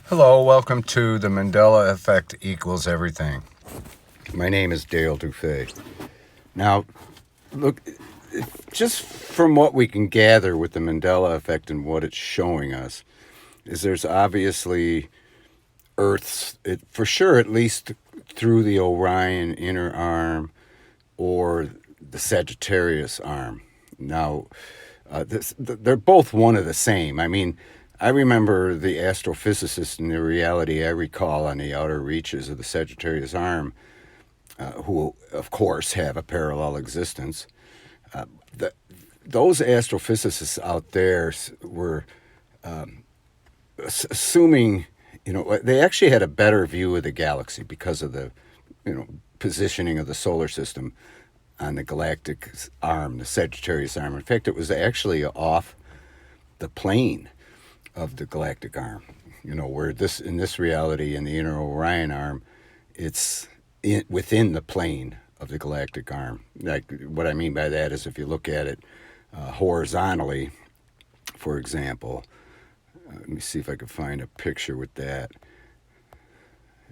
Hello, welcome to the Mandela Effect Equals Everything. My name is Dale DuFay. Now, look, just from what we can gather with the Mandela Effect and what it's showing us, is there's obviously Earth's, for sure, at least through the Orion inner arm or the Sagittarius arm. Now, they're both one of the same. I mean, I remember the astrophysicists in the reality I recall on the outer reaches of the Sagittarius arm, who, of course, have a parallel existence. The, those astrophysicists out there were assuming, they actually had a better view of the galaxy because of the, positioning of the solar system on the galactic arm, the Sagittarius arm. In fact, it was actually off the plane of the galactic arm. Where in this reality, in the inner Orion arm, it's within the plane of the galactic arm. Like, what I mean by that is, if you look at it horizontally, for example, let me see if I can find a picture with that.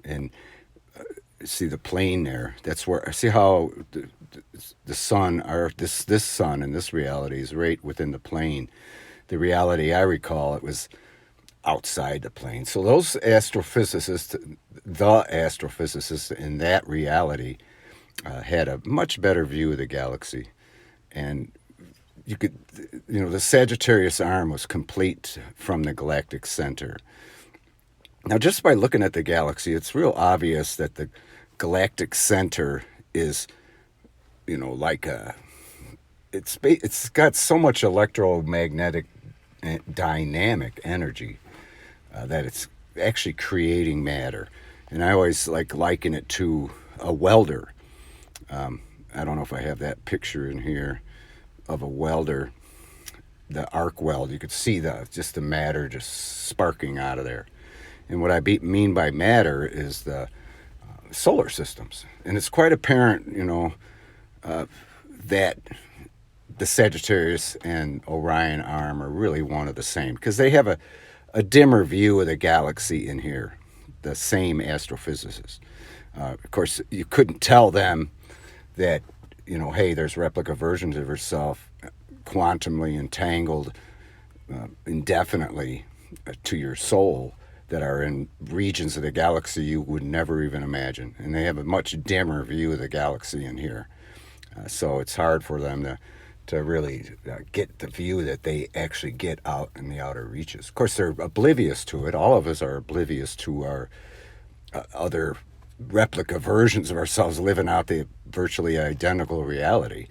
And see the plane there. That's where, see how the sun, or this sun in this reality is right within the plane. The reality I recall, it was outside the plane. So those astrophysicists, the astrophysicists in that reality, had a much better view of the galaxy. And you could, the Sagittarius arm was complete from the galactic center. Now, just by looking at the galaxy, it's real obvious that the galactic center is, like it's got so much electromagnetic dynamic energy that it's actually creating matter. And I always liken it to a welder. I don't know if I have that picture in here of a welder, the arc weld. You could see the matter just sparking out of there. And what I mean by matter is the solar systems. And it's quite apparent, that the Sagittarius and Orion arm are really one of the same, because they have a dimmer view of the galaxy in here, the same astrophysicists. Of course, you couldn't tell them that, hey, there's replica versions of yourself quantumly entangled indefinitely to your soul that are in regions of the galaxy you would never even imagine. And they have a much dimmer view of the galaxy in here. So it's hard for them to really get the view that they actually get out in the outer reaches. Of course, they're oblivious to it. All of us are oblivious to our other replica versions of ourselves living out the virtually identical reality.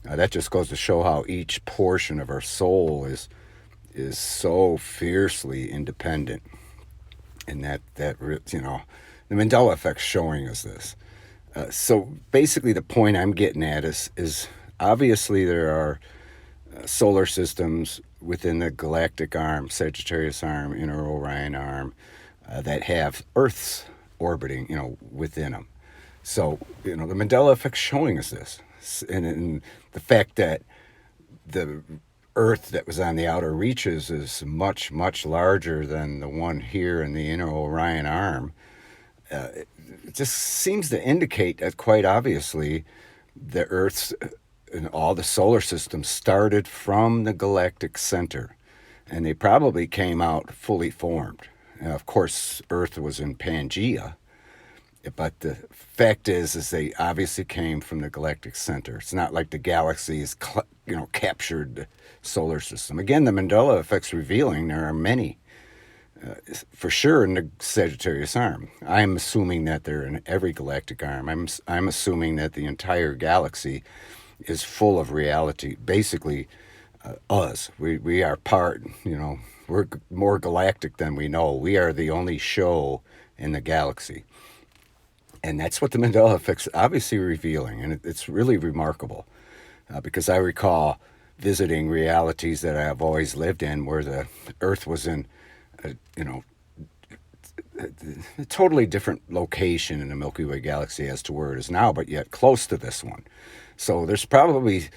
That just goes to show how each portion of our soul is so fiercely independent. And that the Mandela Effect showing us this. So basically the point I'm getting at is obviously there are solar systems within the galactic arm, Sagittarius arm, inner Orion arm, that have Earths orbiting, within them. So, the Mandela Effect showing us this. And the fact that the Earth that was on the outer reaches is much, much larger than the one here in the inner Orion arm. It just seems to indicate that quite obviously the Earth's and all the solar systems started from the galactic center, and they probably came out fully formed. Of course, Earth was in Pangea, but the fact is they obviously came from the galactic center. It's not like the galaxy is, captured the solar system. Again, the Mandela Effect's revealing there are many, for sure, in the Sagittarius arm. I'm assuming that they're in every galactic arm. I'm assuming that the entire galaxy is full of reality. Basically, us. We are part. We're more galactic than we know. We are the only show in the galaxy. And that's what the Mandela Effect's obviously revealing, and it's really remarkable, because I recall visiting realities that I have always lived in, where the Earth was in, a totally different location in the Milky Way galaxy as to where it is now, but yet close to this one. So there's probably,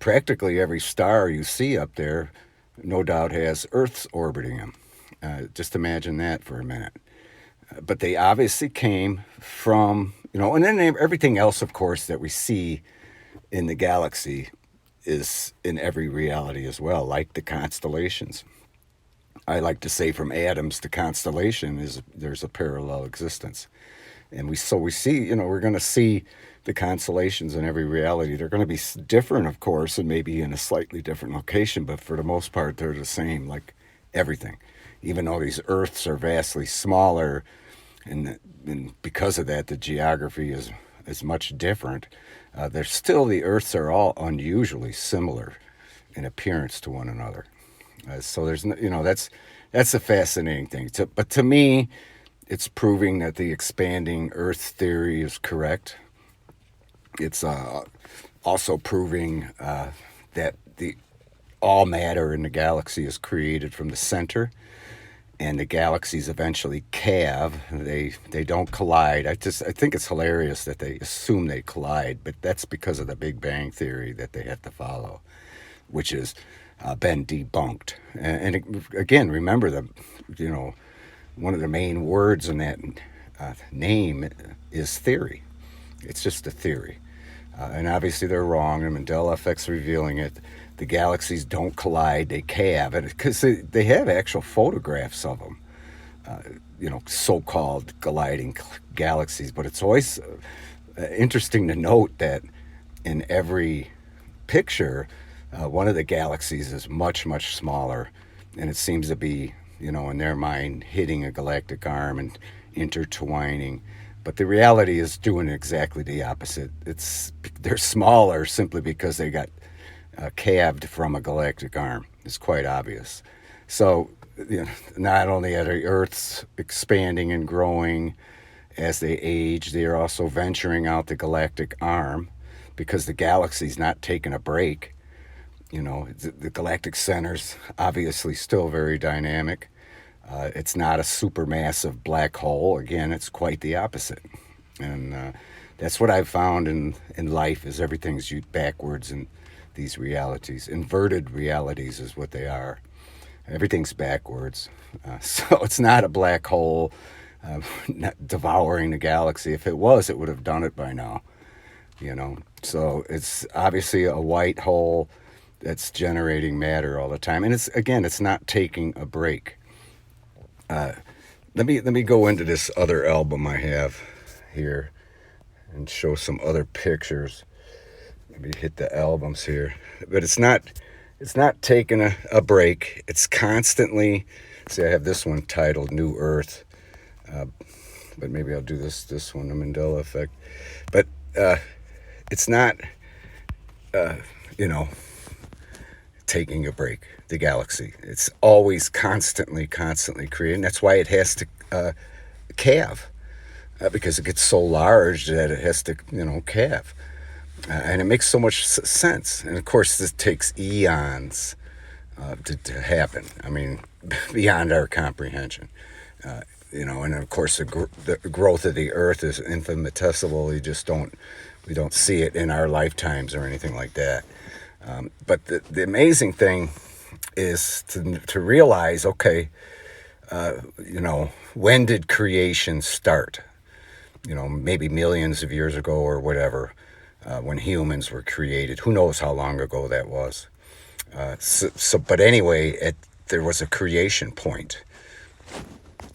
practically every star you see up there, no doubt has Earths orbiting them. Just imagine that for a minute. But they obviously came from, and then everything else, of course, that we see in the galaxy is in every reality as well, like the constellations. I like to say from atoms to constellation is there's a parallel existence. And we see, we're going to see the constellations in every reality. They're going to be different, of course, and maybe in a slightly different location, but for the most part, they're the same, like everything. Even though these Earths are vastly smaller, and because of that, the geography is much different. They're still, the Earths are all unusually similar in appearance to one another. So there's, that's a fascinating thing. But to me, it's proving that the expanding Earth theory is correct. It's also proving that all matter in the galaxy is created from the center, and the galaxies eventually calve. They don't collide. I think it's hilarious that they assume they collide, but that's because of the Big Bang theory that they have to follow, which has been debunked. And again, remember one of the main words in that name is theory. It's just a theory. And obviously they're wrong, and Mandela Effect's revealing it. The galaxies don't collide, they calve. Because they have actual photographs of them, so-called colliding galaxies. But it's always interesting to note that in every picture, one of the galaxies is much, much smaller, and it seems to be, in their mind, hitting a galactic arm and intertwining. But the reality is doing exactly the opposite. They're smaller simply because they got calved from a galactic arm. It's quite obvious. So, not only are the Earths expanding and growing as they age, they are also venturing out the galactic arm because the galaxy's not taking a break. The galactic center's obviously still very dynamic. It's not a supermassive black hole. Again, it's quite the opposite. And that's what I've found in life is everything's backwards in these realities. Inverted realities is what they are. Everything's backwards. So it's not a black hole not devouring the galaxy. If it was, it would have done it by now. So it's obviously a white hole that's generating matter all the time. And it's not taking a break. Let me go into this other album I have here and show some other pictures. Maybe hit the albums here, but it's not taking a break. It's constantly. See, I have this one titled "New Earth," but maybe I'll do this one, the Mandela Effect. But it's not, taking a break. The galaxy. It's always constantly creating. That's why it has to calve, because it gets so large that it has to, calve. And it makes so much sense. And of course, this takes eons to happen. I mean, beyond our comprehension. And of course, the growth of the Earth is infinitesimal. We don't see it in our lifetimes or anything like that. But the amazing thing is to realize, okay, when did creation start? Maybe millions of years ago or whatever, when humans were created. Who knows how long ago that was? But anyway, there was a creation point,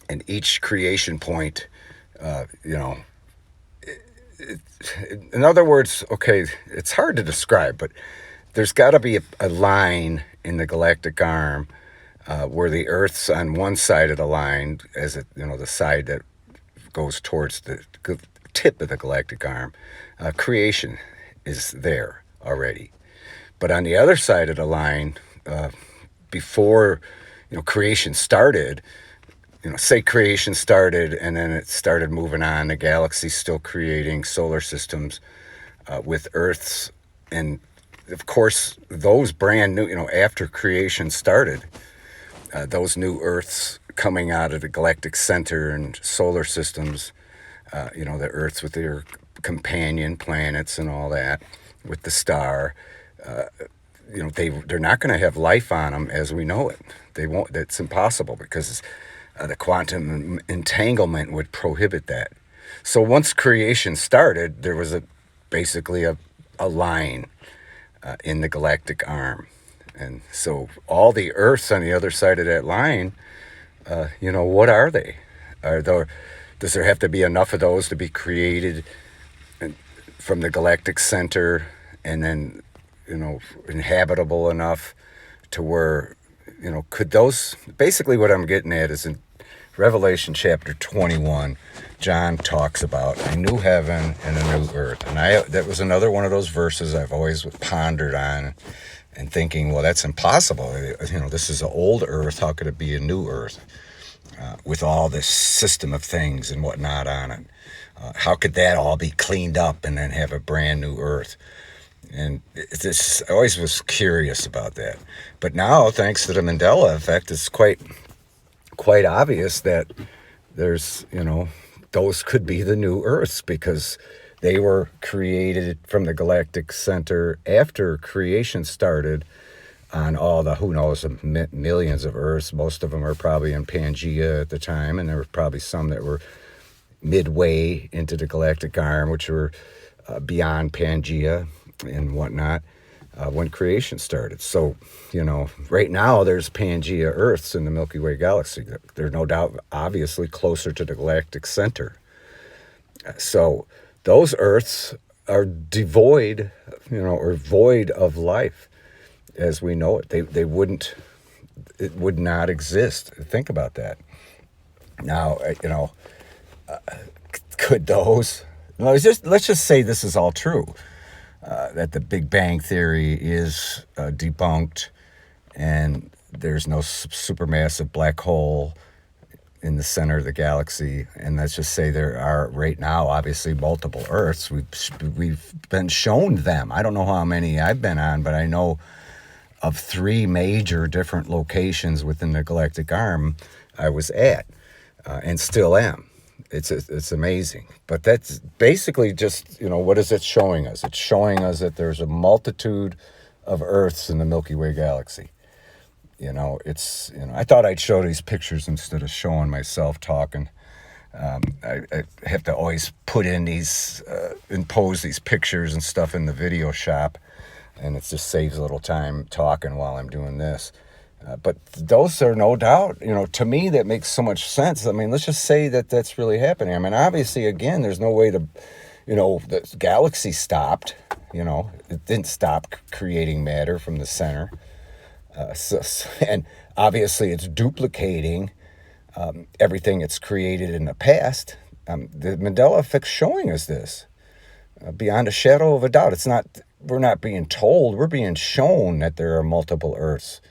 and each creation point, in other words, okay, it's hard to describe, but there's got to be a line in the galactic arm where the Earth's on one side of the line, the side that goes towards the tip of the galactic arm. Creation is there already. But on the other side of the line, before creation started, say creation started and then it started moving on, the galaxy's still creating solar systems with Earths, and of course those brand new, after creation started, those new Earths coming out of the galactic center and solar systems, the Earths with their companion planets and all that, with the star, they're not going to have life on them as we know it. They won't. That's impossible because the quantum entanglement would prohibit that. So once creation started, there was basically a line in the galactic arm, and so all the Earths on the other side of that line, what are they? Does there have to be enough of those to be created from the galactic center, and then inhabitable enough to where could those, basically what I'm getting at is in Revelation chapter 21, John talks about a new heaven and a new earth. And that was another one of those verses I've always pondered on and thinking, well, that's impossible. This is an old earth. How could it be a new earth with all this system of things and whatnot on it? How could that all be cleaned up and then have a brand new earth? And I always was curious about that. But now, thanks to the Mandela Effect, it's quite obvious that there's, those could be the new Earths because they were created from the galactic center after creation started on all the, who knows, millions of Earths. Most of them are probably in Pangea at the time, and there were probably some that were midway into the galactic arm, which were beyond Pangea and whatnot when creation started. So, right now there's Pangea Earths in the Milky Way galaxy. They're no doubt obviously closer to the galactic center. So those Earths are devoid, or void of life as we know it. It would not exist. Think about that. Now, could those, let's just say this is all true. That the Big Bang Theory is debunked and there's no supermassive black hole in the center of the galaxy. And let's just say there are right now, obviously, multiple Earths. We've been shown them. I don't know how many I've been on, but I know of 3 major different locations within the galactic arm I was at and still am. It's amazing. But that's basically just, what is it showing us? It's showing us that there's a multitude of Earths in the Milky Way galaxy. I thought I'd show these pictures instead of showing myself talking. I have to always put in impose these pictures and stuff in the video shop, and it just saves a little time talking while I'm doing this. But those are no doubt, to me, that makes so much sense. I mean, let's just say that that's really happening. I mean, obviously, again, there's no way to, the galaxy stopped, it didn't stop creating matter from the center. And obviously, it's duplicating everything it's created in the past. The Mandela Effect's showing us this beyond a shadow of a doubt. We're not being told, we're being shown that there are multiple Earths.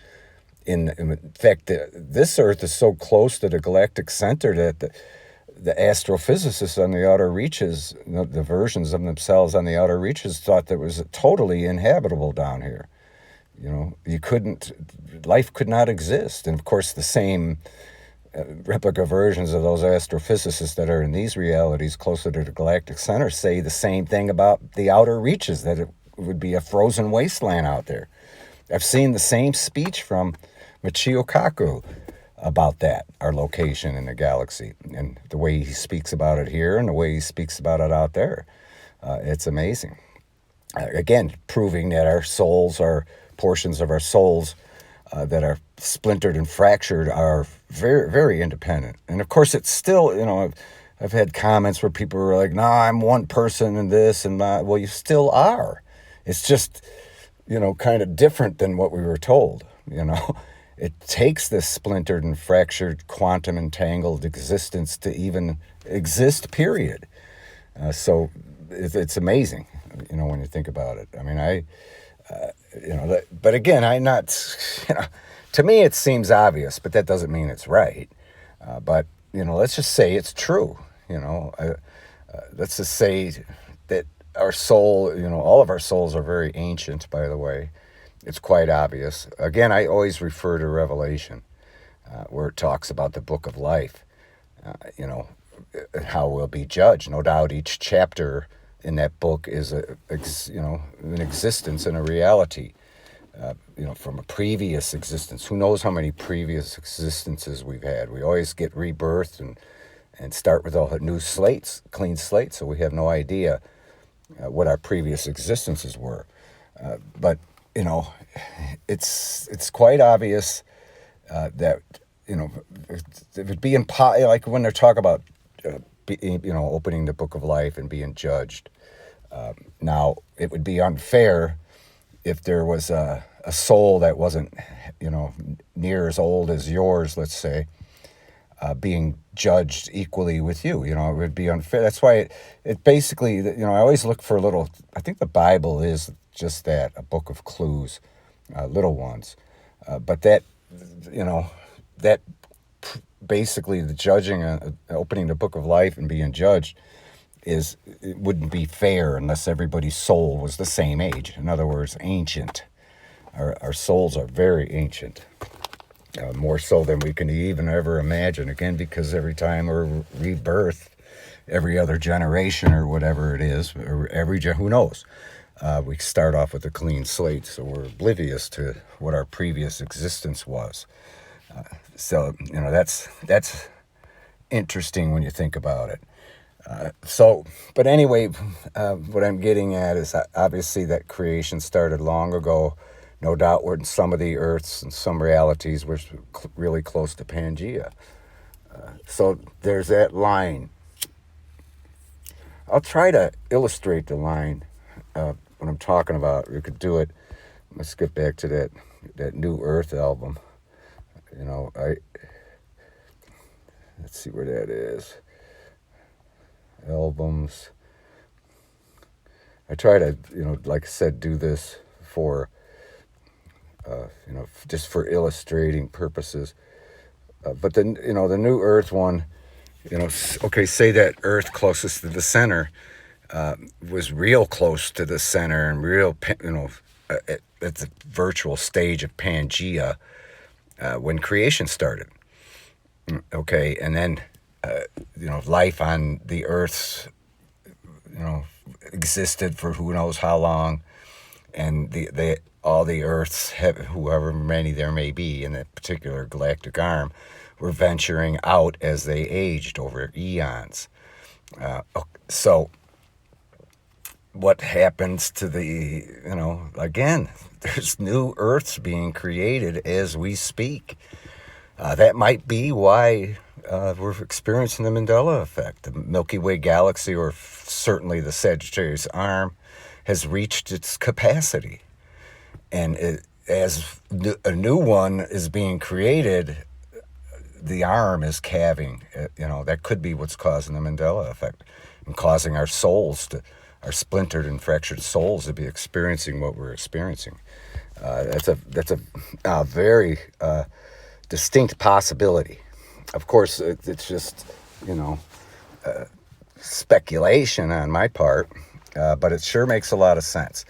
In fact, this Earth is so close to the galactic center that the astrophysicists on the outer reaches, the versions of themselves on the outer reaches, thought that it was totally inhabitable down here. Life could not exist. And of course, the same replica versions of those astrophysicists that are in these realities closer to the galactic center say the same thing about the outer reaches, that it would be a frozen wasteland out there. I've seen the same speech from Michio Kaku about that, our location in the galaxy, and the way he speaks about it here and the way he speaks about it out there. It's amazing. Again, proving that our souls are portions of our souls that are splintered and fractured are very, very independent. And of course, it's still, I've had comments where people were like, "Nah, I'm one person in this," and well, you still are. It's just, kind of different than what we were told. It takes this splintered and fractured, quantum entangled existence to even exist, period. So it's amazing, when you think about it. I mean, but again, I'm not, to me it seems obvious, but that doesn't mean it's right. But, let's just say it's true. Let's just say that our soul, all of our souls are very ancient, by the way. It's quite obvious. Again, I always refer to Revelation, where it talks about the book of life, how we'll be judged. No doubt each chapter in that book is an existence and a reality. from a previous existence. Who knows how many previous existences we've had? We always get rebirthed and start with a new clean slate, so we have no idea what our previous existences were. But it's quite obvious that it would be like when they're talking about opening the book of life and being judged. Now, it would be unfair if there was a soul that wasn't, near as old as yours, let's say, being judged equally with you. It would be unfair. That's why it basically, I always look for I think the Bible is just that, a book of clues, little ones. But that basically the judging, opening the book of life and being judged, it wouldn't be fair unless everybody's soul was the same age. In other words, ancient. Our souls are very ancient, more so than we can even ever imagine. Again, because every time we're rebirthed, every other generation or whatever it is, or who knows, we start off with a clean slate, so we're oblivious to what our previous existence was. So that's interesting when you think about it. But anyway, what I'm getting at is obviously that creation started long ago. No doubt we're in some of the Earths and some realities we're really close to Pangea. So there's that line. I'll try to illustrate the line when I'm talking about. We could do it. Let's get back to that New Earth album. Let's see where that is. Albums. I try to, like I said, do this for, just for illustrating purposes. But the New Earth one, say that Earth closest to the center was real close to the center and real, at the virtual stage of Pangea when creation started. Okay, and then life on the Earth, existed for who knows how long, and all the Earths, whoever many there may be in that particular galactic arm, were venturing out as they aged over eons. So what happens to again, there's new Earths being created as we speak. That might be why we're experiencing the Mandela Effect. The Milky Way galaxy, or certainly the Sagittarius arm, has reached its capacity. And as a new one is being created, the arm is calving. That could be what's causing the Mandela Effect and causing our splintered and fractured souls to be experiencing what we're experiencing. That's a very distinct possibility. Of course, it's just, speculation on my part, but it sure makes a lot of sense.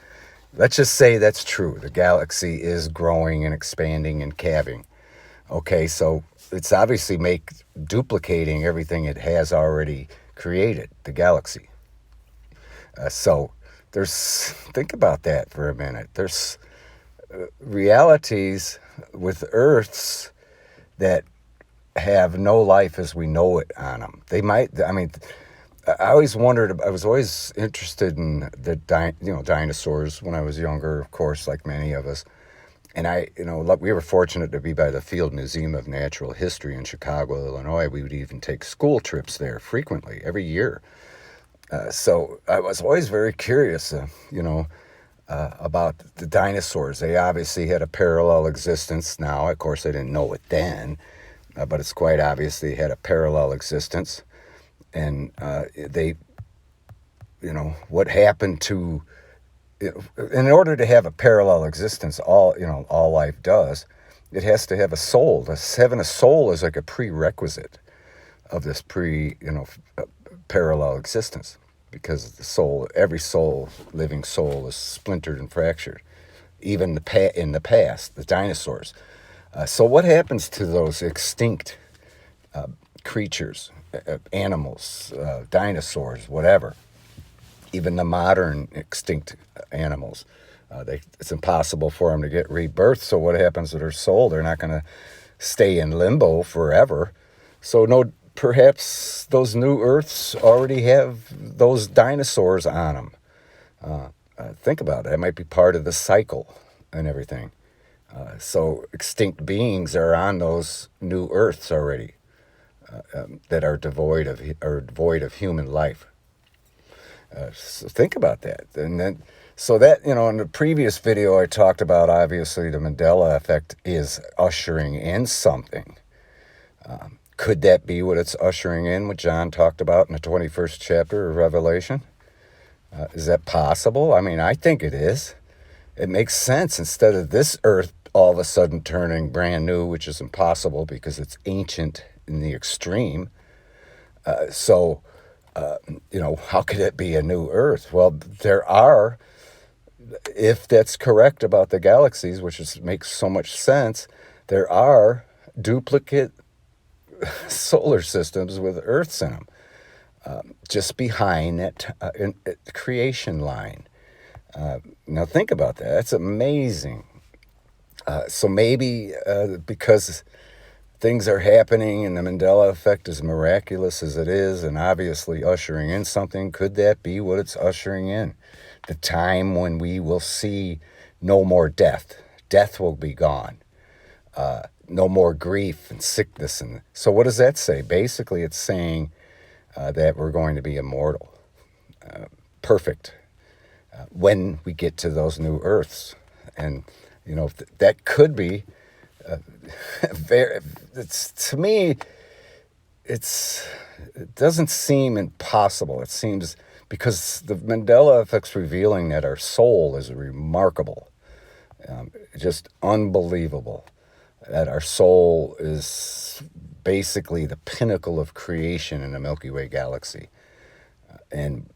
Let's just say that's true. The galaxy is growing and expanding and calving. Okay, so it's obviously duplicating everything it has already created, the galaxy. So think about that for a minute. There's realities with Earths that have no life as we know it on them. They might, I always wondered, I was always interested in the dinosaurs when I was younger, of course, like many of us. And we were fortunate to be by the Field Museum of Natural History in Chicago, Illinois. We would even take school trips there frequently, every year. So I was always very curious, about the dinosaurs. They obviously had a parallel existence now. Of course, I didn't know it then, but it's quite obvious they had a parallel existence. And what happened to, in order to have a parallel existence, all life does, it has to have a soul. Having a soul is like a prerequisite of this parallel existence, because every living soul is splintered and fractured, even in the past, the dinosaurs. So what happens to those extinct creatures, animals, dinosaurs, whatever, even the modern extinct animals? It's impossible for them to get rebirth. So what happens to their soul? They're not going to stay in limbo forever. So perhaps those new Earths already have those dinosaurs on them. Think about it. It might be part of the cycle and everything. So extinct beings are on those new Earths already that are devoid of human life. So think about that. And then, so that, in the previous video I talked about, obviously the Mandela Effect is ushering in something. Could that be what it's ushering in, what John talked about in the 21st chapter of Revelation? Is that possible? I mean, I think it is. It makes sense. Instead of this Earth all of a sudden turning brand new, which is impossible because it's ancient in the extreme. How could it be a new Earth? Well, there are, if that's correct about the galaxies, which makes so much sense, there are duplicate solar systems with Earths in them, just behind that creation line. Now think about that. That's amazing. So maybe because things are happening and the Mandela Effect is miraculous as it is and obviously ushering in something, could that be what it's ushering in? The time when we will see no more death. Death will be gone. No more grief and sickness. And so what does that say? Basically, it's saying that we're going to be immortal, perfect, when we get to those new Earths. And, that could be to me, it doesn't seem impossible. It seems, because the Mandela Effect's revealing that our soul is remarkable, just unbelievable, that our soul is basically the pinnacle of creation in the Milky Way galaxy. And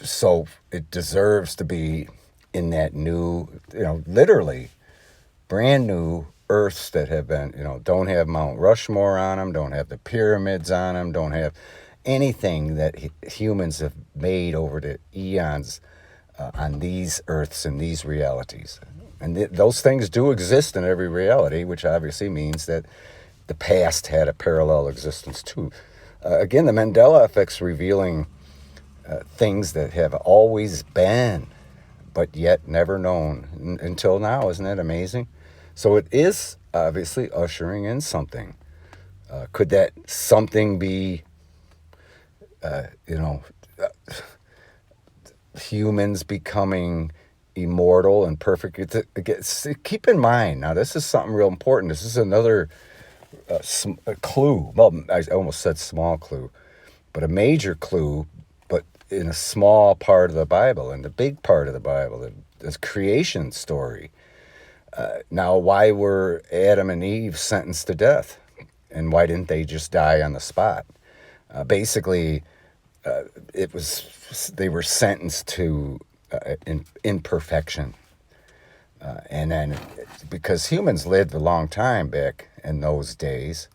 so it deserves to be in that new, literally brand new Earths that have been, don't have Mount Rushmore on them, don't have the pyramids on them, don't have anything that humans have made over the eons on these Earths and these realities. And those things do exist in every reality, which obviously means that the past had a parallel existence too. Again, the Mandela Effect's revealing things that have always been, but yet never known until now. Isn't that amazing? So it is obviously ushering in something. Could that something be, humans becoming immortal and perfect? Keep in mind, now this is something real important. This is another a clue. Well, I almost said small clue, but a major clue, but in a small part of the Bible, in the big part of the Bible, this creation story. Now, why were Adam and Eve sentenced to death? And why didn't they just die on the spot? Basically, they were sentenced to imperfection. And then, because humans lived a long time back in those days,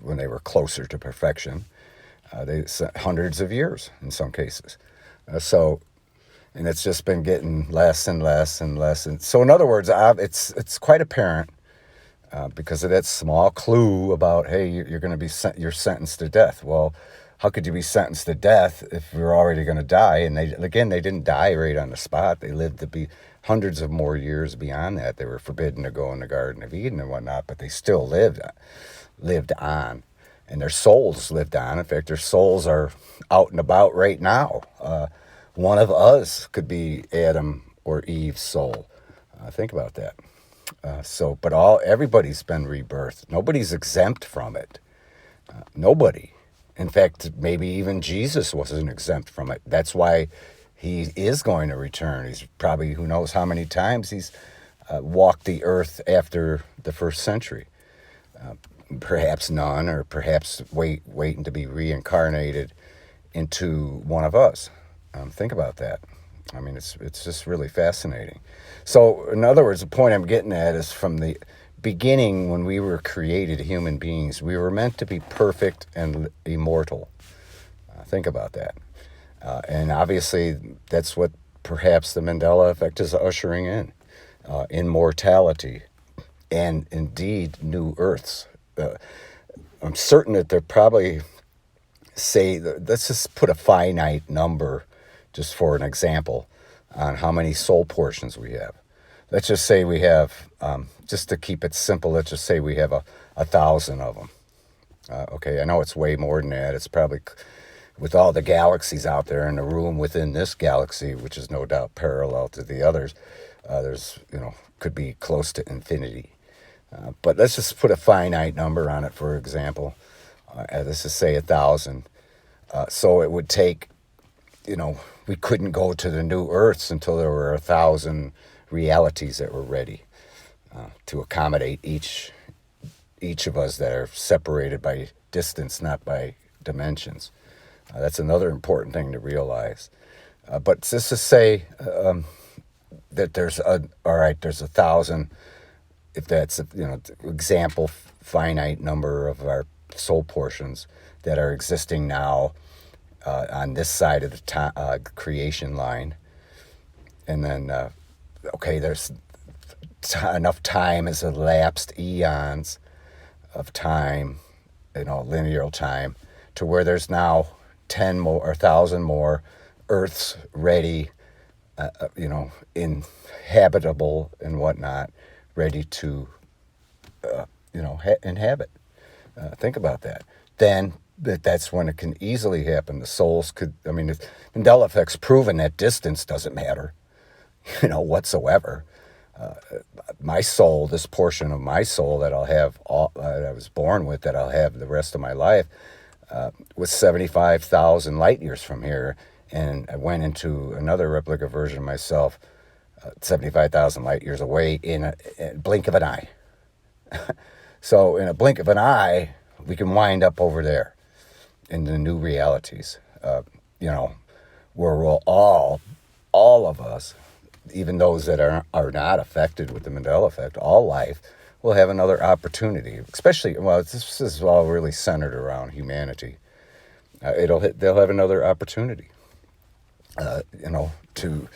when they were closer to perfection, hundreds of years in some cases. And it's just been getting less and less and less. And so, in other words, it's quite apparent because of that small clue about, hey, you're going to be you're sentenced to death. Well, how could you be sentenced to death if you're already going to die? And they didn't die right on the spot. They lived to be hundreds of more years beyond that. They were forbidden to go in the Garden of Eden and whatnot, but they still lived on, and their souls lived on. In fact, their souls are out and about right now. One of us could be Adam or Eve's soul. Think about that. But everybody's been rebirthed. Nobody's exempt from it. Nobody. In fact, maybe even Jesus wasn't exempt from it. That's why he is going to return. He's probably, who knows how many times he's walked the earth after the first century. Perhaps none, or perhaps waiting to be reincarnated into one of us. Think about that. I mean, it's just really fascinating. So, in other words, the point I'm getting at is, from the beginning, when we were created human beings, we were meant to be perfect and immortal. Think about that. And obviously, that's what perhaps the Mandela Effect is ushering in immortality and indeed new Earths. I'm certain that they're probably say, let's just put a finite number just for an example on how many soul portions we have. Let's just say we have, just to keep it simple, let's just say we have 1,000 of them. Okay, I know it's way more than that. It's probably, with all the galaxies out there in the room within this galaxy, which is no doubt parallel to the others, there's, could be close to infinity. But let's just put a finite number on it, for example. Let's just say 1,000. So it would take, we couldn't go to the new Earths until there were 1,000 realities that were ready to accommodate each of us that are separated by distance, not by dimensions. That's another important thing to realize. But just to say that there's 1,000, if that's example finite number of our soul portions that are existing now on this side of the creation line, and then there's enough time has elapsed, eons of time, linear time, to where there's now 10 more or 1,000 more Earths ready, inhabitable and whatnot, ready to, inhabit. Think about that. Then that's when it can easily happen. The souls could, if Mandela Effect's proven that distance doesn't matter, whatsoever. My soul, this portion of my soul that I'll have, that I was born with, that I'll have the rest of my life, was 75,000 light years from here. And I went into another replica version of myself, 75,000 light years away in a blink of an eye. So in a blink of an eye, we can wind up over there in the new realities, where we'll all of us, even those that are not affected with the Mandela Effect, all life will have another opportunity, especially, this is all really centered around humanity. They'll have another opportunity, to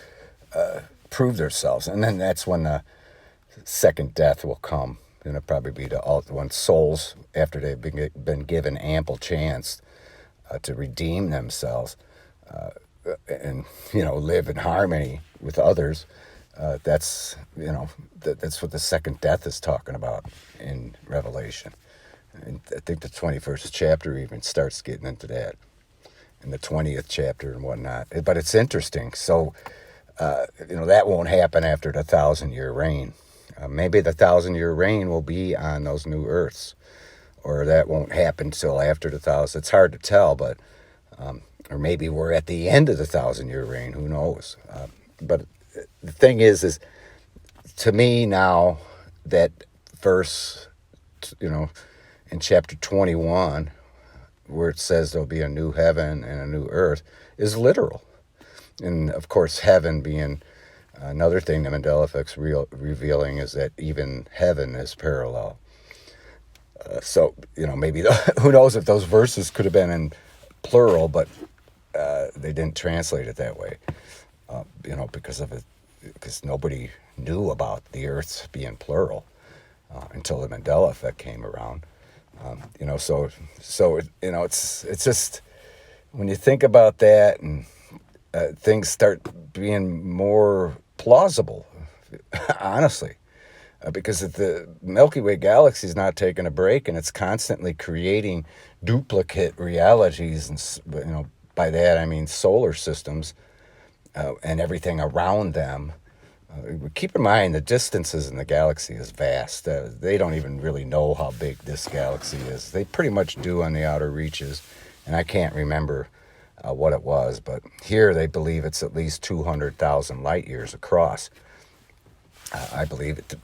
prove themselves. And then that's when the second death will come. And it'll probably be when souls, after they've been given ample chance to redeem themselves and live in harmony with others. That's what the second death is talking about in Revelation. And I think the 21st chapter even starts getting into that, in the 20th chapter and whatnot. But it's interesting. So that won't happen after the 1,000-year reign. Maybe the 1,000-year reign will be on those new Earths, or that won't happen till after the 1,000. It's hard to tell, but or maybe we're at the end of the 1,000-year reign. Who knows? But the thing is to me now, that verse, in chapter 21, where it says there'll be a new heaven and a new earth, is literal. And of course, heaven being another thing the Mandela Effect's revealing is that even heaven is parallel. So, maybe, who knows if those verses could have been in plural, but they didn't translate it that way, because nobody knew about the earths being plural until the Mandela Effect came around. It's just, when you think about that, and things start being more plausible, honestly, because the Milky Way galaxy is not taking a break, and it's constantly creating duplicate realities, and by that I mean solar systems and everything around them. Keep in mind the distances in the galaxy is vast. They don't even really know how big this galaxy is. They pretty much do on the outer reaches, and I can't remember what it was, but here they believe it's at least 200,000 light years across. I believe it to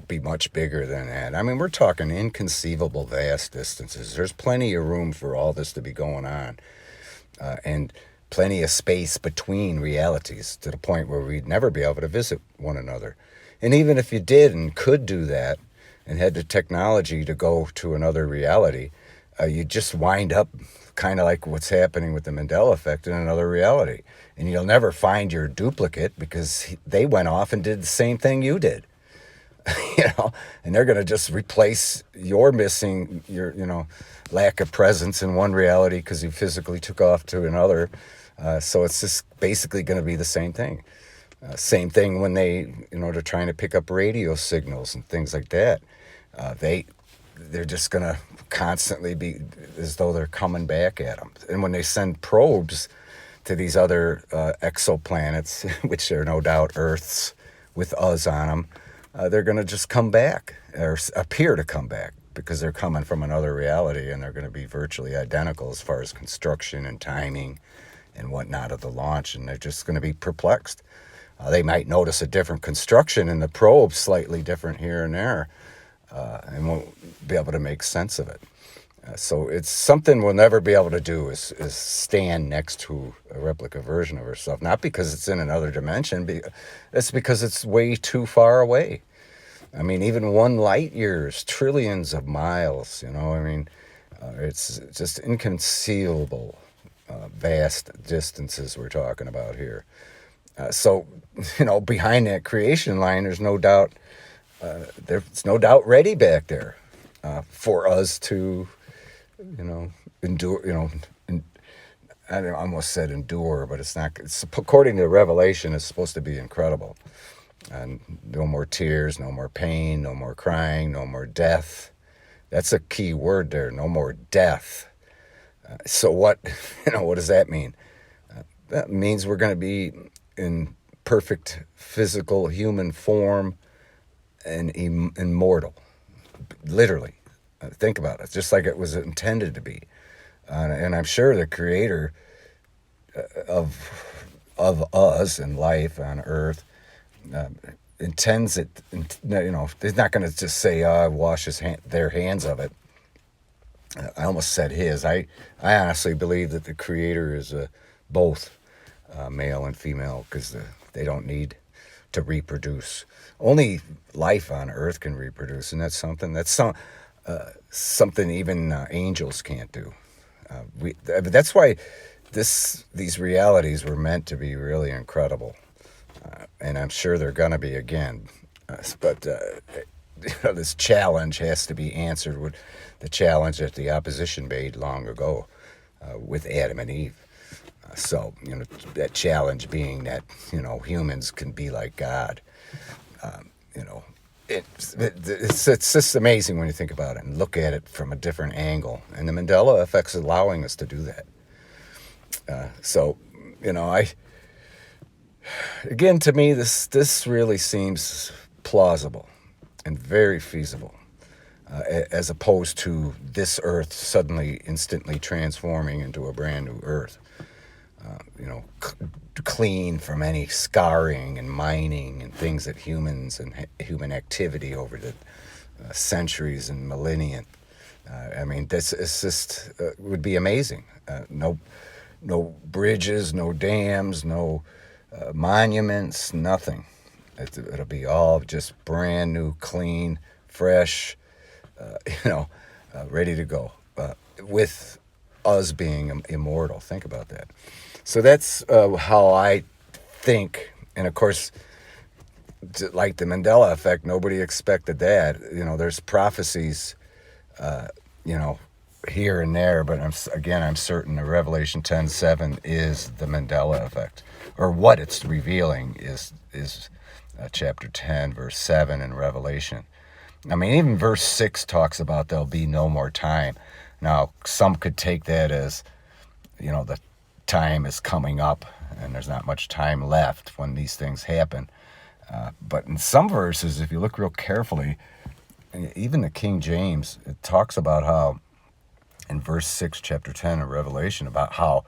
be much bigger than that. We're talking inconceivable vast distances. There's plenty of room for all this to be going on, and plenty of space between realities, to the point where we'd never be able to visit one another. And even if you did and could do that and had the technology to go to another reality, you just wind up kind of like what's happening with the Mandela Effect in another reality. And you'll never find your duplicate because they went off and did the same thing you did. And they're going to just replace your missing, your lack of presence in one reality because you physically took off to another. So it's just basically going to be the same thing. Same thing when they're trying to pick up radio signals and things like that. They're just going to constantly be as though they're coming back at them. And when they send probes to these other exoplanets, which are no doubt Earths with us on them, they're going to just come back or appear to come back because they're coming from another reality, and they're going to be virtually identical as far as construction and timing and whatnot of the launch, and they're just going to be perplexed. They might notice a different construction in the probe, slightly different here and there, and won't be able to make sense of it. So it's something we'll never be able to do is stand next to a replica version of ourselves. Not because it's in another dimension, it's because it's way too far away. I mean, even 1 light year is trillions of miles, it's just inconceivable vast distances we're talking about here. So behind that creation line, there's no doubt ready back there for us to endure, I almost said endure, but it's not. It's, according to Revelation, it's supposed to be incredible. And no more tears, no more pain, no more crying, no more death. That's a key word there, no more death. So what does that mean? That means we're going to be in perfect physical human form and immortal, literally. Think about it, just like it was intended to be. And I'm sure the creator of us and life on Earth intends it. He's not going to just say, wash their hands of it. I almost said his. I honestly believe that the creator is both male and female, because they don't need to reproduce. Only life on Earth can reproduce, and that's something even angels can't do. That's why these realities were meant to be really incredible, and I'm sure they're gonna be again. But this challenge has to be answered with the challenge that the opposition made long ago with Adam and Eve. So that challenge being that humans can be like God. It's just amazing when you think about it and look at it from a different angle. And the Mandela Effect's allowing us to do that. Again, to me, this really seems plausible and very feasible, as opposed to this Earth suddenly, instantly transforming into a brand new Earth. Clean from any scarring and mining and things that humans and human activity over the centuries and millennia. This is just would be amazing. No bridges, no dams, no monuments, nothing. It'll be all just brand new, clean, fresh, ready to go, with us being immortal. Think about that. So that's how I think. And of course, like the Mandela Effect, nobody expected that. There's prophecies, here and there, but I'm certain that Revelation 10:7 is the Mandela Effect, or what it's revealing is chapter 10, verse 7 in Revelation. Even verse 6 talks about there'll be no more time. Now, some could take that as, the time is coming up and there's not much time left when these things happen. But in some verses, if you look real carefully, even the King James, it talks about how, in verse 6, chapter 10 of Revelation, about how,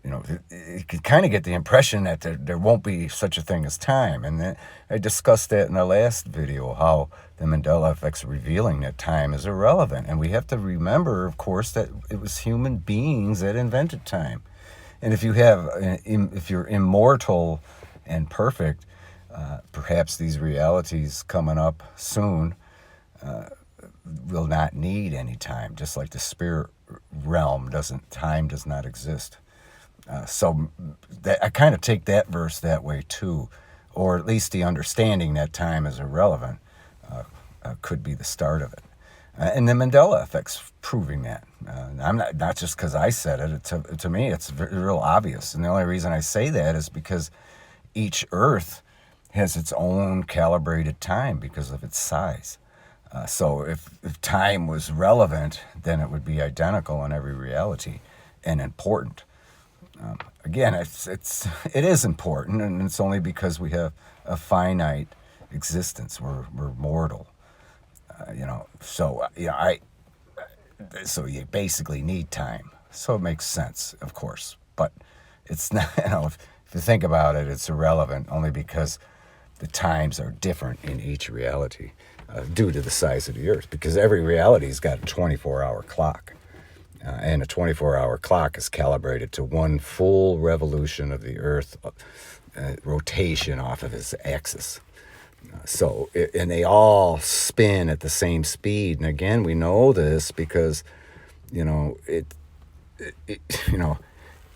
you could kind of get the impression that there won't be such a thing as time. And I discussed that in the last video, how the Mandela Effect's revealing that time is irrelevant. And we have to remember, of course, that it was human beings that invented time. And if you're immortal and perfect, perhaps these realities coming up soon, will not need any time, just like the spirit realm time does not exist. So I kind of take that verse that way too, or at least the understanding that time is irrelevant could be the start of it. And the Mandela Effect's proving that. I'm not just because I said it. To me, it's real obvious. And the only reason I say that is because each Earth has its own calibrated time because of its size. So if time was relevant, then it would be identical in every reality and important. Again, it is important, and it's only because we have a finite existence. We're mortal. So you basically need time. So it makes sense, of course, but it's not. If you think about it, it's irrelevant only because the times are different in each reality due to the size of the Earth. Because every reality's got a 24-hour clock, and a 24-hour clock is calibrated to one full revolution of the Earth rotation off of its axis. And they all spin at the same speed. And again, we know this because,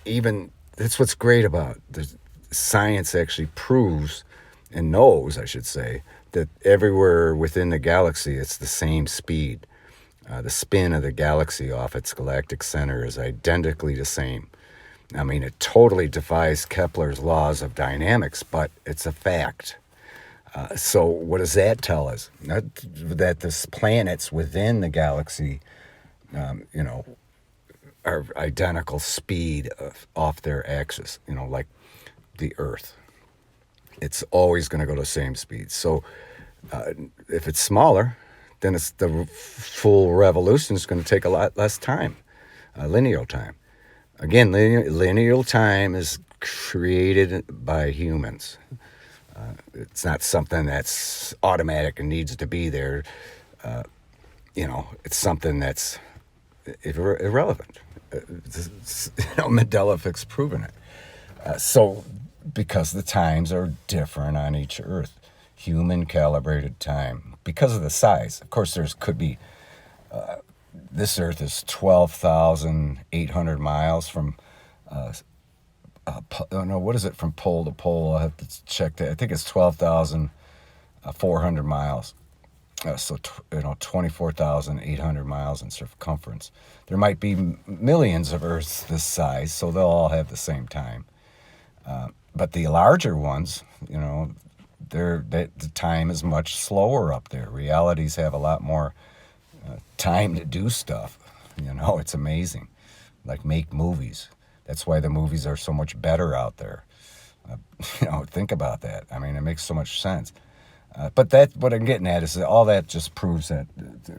even that's what's great about the science actually proves and knows, I should say, that everywhere within the galaxy, it's the same speed. The spin of the galaxy off its galactic center is identically the same. I mean, it totally defies Kepler's laws of dynamics, but it's a fact. So what does that tell us? That the planets within the galaxy, are identical speed off their axis, like the Earth. It's always going to go the same speed. So if it's smaller, then it's the full revolution is going to take a lot less time, linear time. Again, linear time is created by humans. It's not something that's automatic and needs to be there. It's something that's irrelevant. Mandela Effect's proven it. So, because the times are different on each Earth, human calibrated time, because of the size. Of course, could be. This Earth is 12,800 miles from. What is it from pole to pole? I have to check that. I think it's 12,400 miles. 24,800 miles in circumference. There might be millions of Earths this size, so they'll all have the same time. But the larger ones, the time is much slower up there. Realities have a lot more time to do stuff. It's amazing. Like make movies. That's why the movies are so much better out there. Think about that. I mean, it makes so much sense. But what I'm getting at is that all that just proves that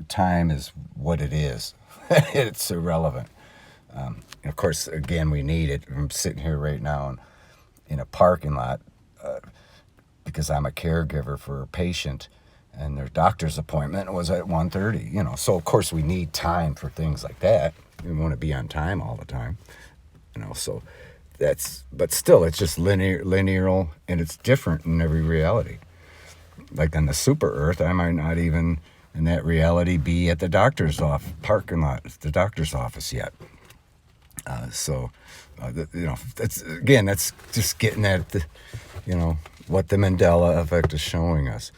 time is what it is. It's irrelevant. Of course, again, we need it. I'm sitting here right now in a parking lot because I'm a caregiver for a patient, and their doctor's appointment was at 1:30. So of course we need time for things like that. We want to be on time all the time. So but still, it's just linear, and it's different in every reality. Like on the super Earth, I might not even in that reality be at the doctor's parking lot, the doctor's office yet. That's just getting at what the Mandela Effect is showing us.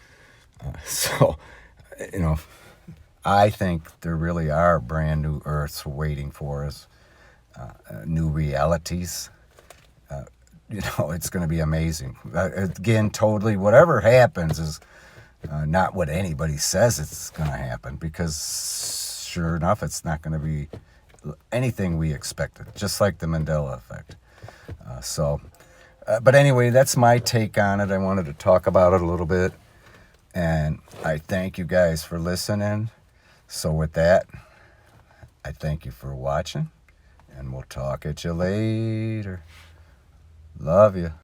I think there really are brand new Earths waiting for us, new realities. It's going to be amazing. Again, totally, whatever happens is not what anybody says it's going to happen, because sure enough, it's not going to be anything we expected, just like the Mandela Effect. But anyway, that's my take on it. I wanted to talk about it a little bit, and I thank you guys for listening. So with that, I thank you for watching, and we'll talk at you later. Love you.